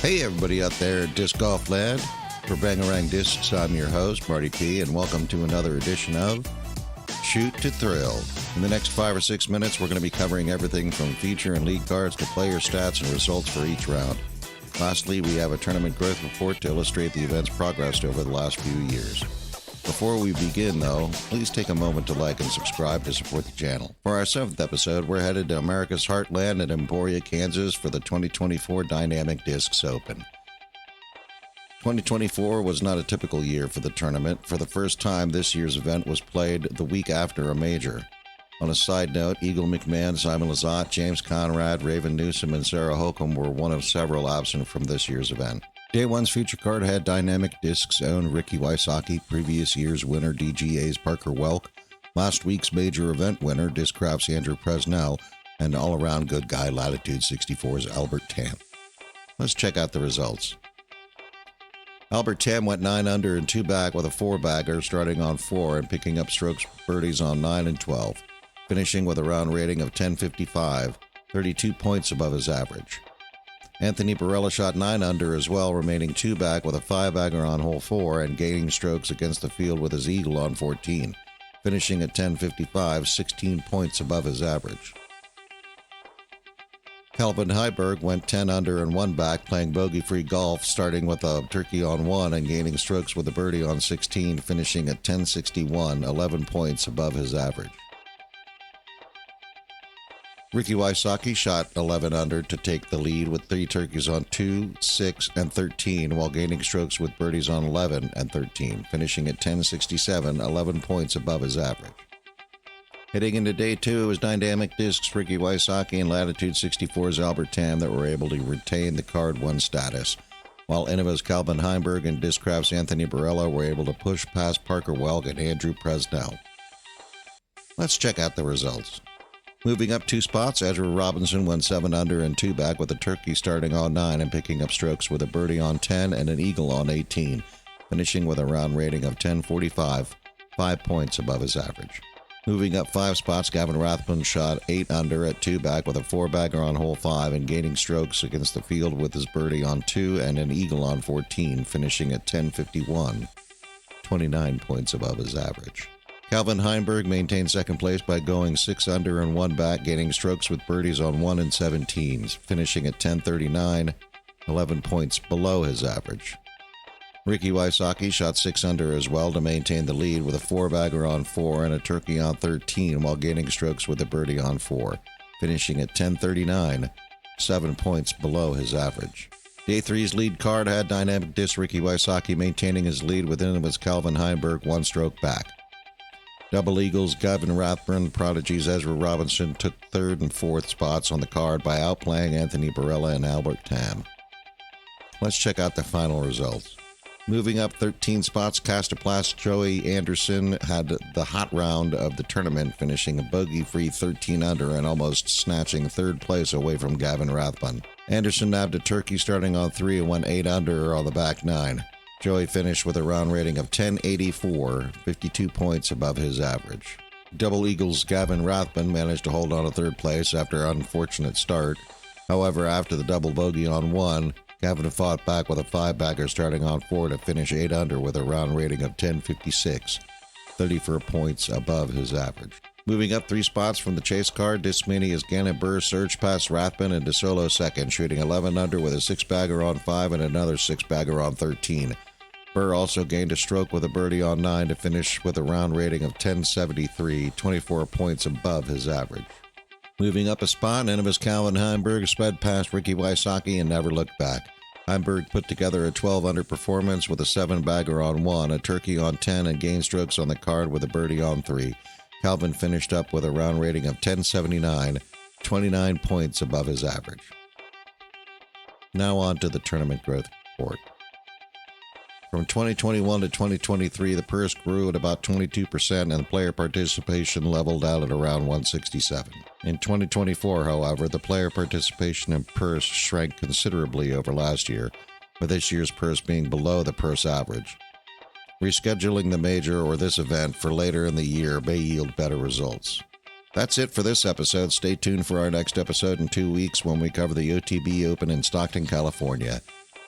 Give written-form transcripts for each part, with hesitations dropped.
Hey everybody out there at Disc Golf Land. For Bangarang Discs, I'm your host, Marty P., and welcome to another edition of Shoot to Thrill. In the next 5 or 6 minutes, we're going to be covering everything from feature and league cards to player stats and results for each round. Lastly, we have a tournament growth report to illustrate the event's progress over the last few years. Before we begin, though, please take a moment to like and subscribe to support the channel. For our 7th episode, we're headed to America's Heartland at Emporia, Kansas for the 2024 Dynamic Discs Open. 2024 was not a typical year for the tournament. For the first time, this year's event was played the week after a major. On a side note, Eagle McMahon, Simon Lizotte, James Conrad, Raven Newsom, and Sarah Holcomb were one of several absent from this year's event. Day 1's feature card had Dynamic Discs' own Ricky Wysocki, previous year's winner DGA's Parker Welk, last week's major event winner Discraft's Andrew Presnell, and all-around good guy Latitude 64's Albert Tam. Let's check out the results. Albert Tam went 9 under and 2 back with a 4-bagger, starting on 4 and picking up strokes birdies on 9 and 12, finishing with a round rating of 10.55, 32 points above his average. Anthony Barella shot 9 under as well, remaining 2 back with a 5-bagger on hole 4 and gaining strokes against the field with his eagle on 14, finishing at 10.55, 16 points above his average. Calvin Heiberg went 10 under and 1 back, playing bogey-free golf, starting with a turkey on 1 and gaining strokes with a birdie on 16, finishing at 10.61, 11 points above his average. Ricky Wysocki shot 11 under to take the lead with 3 turkeys on 2, 6, and 13, while gaining strokes with birdies on 11 and 13, finishing at 10.67, 11 points above his average. Heading into day 2, it was Dynamic Discs' Ricky Wysocki and Latitude 64's Albert Tam that were able to retain the Card 1 status, while Innova's Calvin Heimberg and Discraft's Anthony Barella were able to push past Parker Welk and Andrew Presnell. Let's check out the results. Moving up 2 spots, Ezra Robinson went 7 under and 2 back with a turkey starting on 9 and picking up strokes with a birdie on 10 and an eagle on 18, finishing with a round rating of 10.45, 5 points above his average. Moving up 5 spots, Gavin Rathbun shot 8 under at 2 back with a 4-bagger on hole 5 and gaining strokes against the field with his birdie on 2 and an eagle on 14, finishing at 10.51, 29 points above his average. Calvin Heimberg maintained second place by going 6 under and 1 back, gaining strokes with birdies on 1 and 17s, finishing at 10.39, 11 points below his average. Ricky Wysocki shot 6 under as well to maintain the lead with a 4-bagger on 4 and a turkey on 13 while gaining strokes with a birdie on 4, finishing at 10.39, 7 points below his average. Day 3's lead card had Dynamic Disc Ricky Wysocki maintaining his lead within it was Calvin Heimberg 1 stroke back. Double Eagles, Gavin Rathburn, Prodigies Ezra Robinson took 3rd and 4th spots on the card by outplaying Anthony Barella and Albert Tam. Let's check out the final results. Moving up 13 spots, Castoplast Joey Anderson had the hot round of the tournament, finishing a bogey-free 13 under and almost snatching 3rd place away from Gavin Rathbun. Anderson nabbed a turkey starting on 3 and went 8 under on the back 9. Joey finished with a round rating of 10.84, 52 points above his average. Double Eagles' Gavin Rathbun managed to hold on to 3rd place after an unfortunate start. However, after the double bogey on 1, Gavin fought back with a 5-bagger starting on 4 to finish 8 under with a round rating of 10.56, 34 points above his average. Moving up 3 spots from the chase card, Discmania's Gannon Burr surged past Rathbun and DeSolo second, shooting 11 under with a 6-bagger on 5 and another 6-bagger on 13. Burr also gained a stroke with a birdie on 9 to finish with a round rating of 10.73, 24 points above his average. Moving up a spot, Innova's Calvin Heimberg sped past Ricky Wysocki and never looked back. Heimberg put together a 12-under performance with a 7-bagger on 1, a turkey on 10, and gained strokes on the card with a birdie on 3. Calvin finished up with a round rating of 10.79, 29 points above his average. Now on to the tournament growth report. From 2021 to 2023, the purse grew at about 22% and the player participation leveled out at around 167. In 2024, however, the player participation in purse shrank considerably over last year, with this year's purse being below the purse average. Rescheduling the major or this event for later in the year may yield better results. That's it for this episode. Stay tuned for our next episode in 2 weeks when we cover the OTB Open in Stockton, California.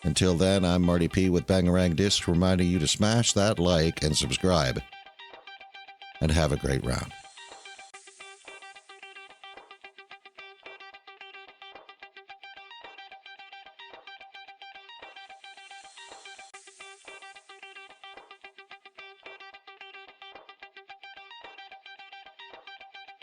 Until then, I'm Marty P with Bangarang Discs, reminding you to smash that like and subscribe. And have a great round.